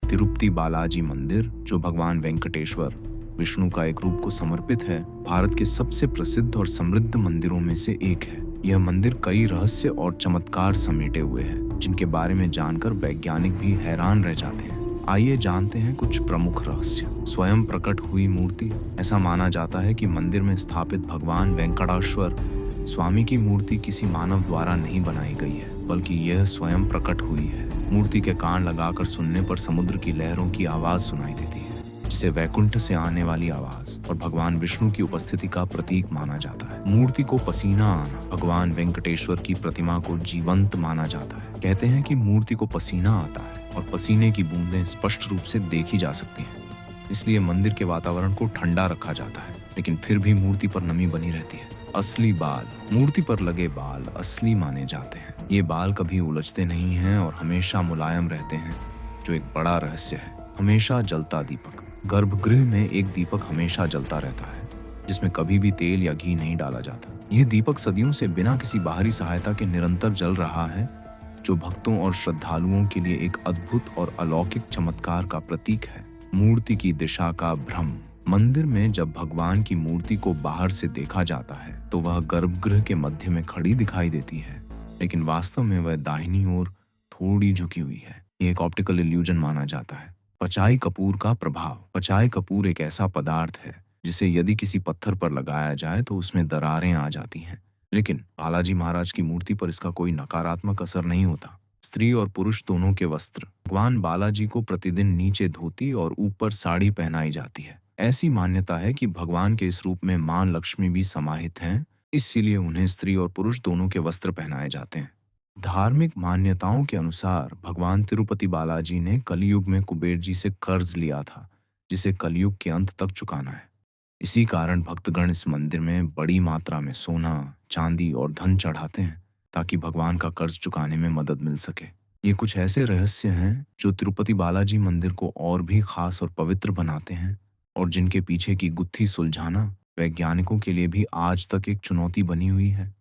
तिरुपति बालाजी मंदिर, जो भगवान वेंकटेश्वर विष्णु का एक रूप को समर्पित है, भारत के सबसे प्रसिद्ध और समृद्ध मंदिरों में से एक है। यह मंदिर कई रहस्य और चमत्कार समेटे हुए है, जिनके बारे में जानकर वैज्ञानिक भी हैरान रह जाते हैं। आइए जानते हैं कुछ प्रमुख रहस्य। स्वयं प्रकट हुई मूर्ति। ऐसा माना जाता है कि मंदिर में स्थापित भगवान वेंकटेश्वर स्वामी की मूर्ति किसी मानव द्वारा नहीं बनाई गई है, बल्कि यह स्वयं प्रकट हुई है। मूर्ति के कान लगाकर सुनने पर समुद्र की लहरों की आवाज सुनाई देती है, जिसे वैकुंठ से आने वाली आवाज और भगवान विष्णु की उपस्थिति का प्रतीक माना जाता है। मूर्ति को पसीना आना। भगवान वेंकटेश्वर की प्रतिमा को जीवंत माना जाता है। कहते हैं कि मूर्ति को पसीना आता है और पसीने की बूंदें स्पष्ट रूप से देखी जा सकती हैं। इसलिए मंदिर के वातावरण को ठंडा रखा जाता है, लेकिन फिर भी मूर्ति पर नमी बनी रहती है। असली बाल। मूर्ति पर लगे बाल असली माने जाते हैं। ये बाल कभी उलझते नहीं हैं और हमेशा मुलायम रहते हैं, जो एक बड़ा रहस्य है। हमेशा जलता दीपक। गर्भगृह में एक दीपक हमेशा जलता रहता है, जिसमें कभी भी तेल या घी नहीं डाला जाता। यह दीपक सदियों से बिना किसी बाहरी सहायता के निरंतर जल रहा है, जो भक्तों और श्रद्धालुओं के लिए एक अद्भुत और अलौकिक चमत्कार का प्रतीक है। मूर्ति की दिशा का भ्रम। मंदिर में जब भगवान की मूर्ति को बाहर से देखा जाता है तो वह गर्भगृह के मध्य में खड़ी दिखाई देती है, लेकिन वास्तव में वह दाहिनी ओर थोड़ी झुकी हुई है। ये एक ऑप्टिकल इल्यूजन माना जाता है। पचाई कपूर का प्रभाव। पचाई कपूर एक ऐसा पदार्थ है जिसे यदि किसी पत्थर पर लगाया जाए तो उसमें दरारें आ जाती हैं, लेकिन बालाजी महाराज की मूर्ति पर इसका कोई नकारात्मक असर नहीं होता। स्त्री और पुरुष दोनों के वस्त्र। भगवान बालाजी को प्रतिदिन नीचे धोती और ऊपर साड़ी पहनाई जाती है। ऐसी मान्यता है कि भगवान के इस रूप में मां लक्ष्मी भी समाहित हैं, इसीलिए उन्हें स्त्री और पुरुष दोनों के वस्त्र पहनाए जाते हैं। धार्मिक मान्यताओं के अनुसार भगवान तिरुपति बालाजी ने कलयुग में कुबेर जी से कर्ज लिया था, जिसे कलयुग के अंत तक चुकाना है। इसी कारण भक्तगण इस मंदिर में बड़ी मात्रा में सोना, चांदी और धन चढ़ाते हैं, ताकि भगवान का कर्ज चुकाने में मदद मिल सके। ये कुछ ऐसे रहस्य हैं जो तिरुपति बालाजी मंदिर को और भी खास और पवित्र बनाते हैं, और जिनके पीछे की गुत्थी सुलझाना वैज्ञानिकों के लिए भी आज तक एक चुनौती बनी हुई है।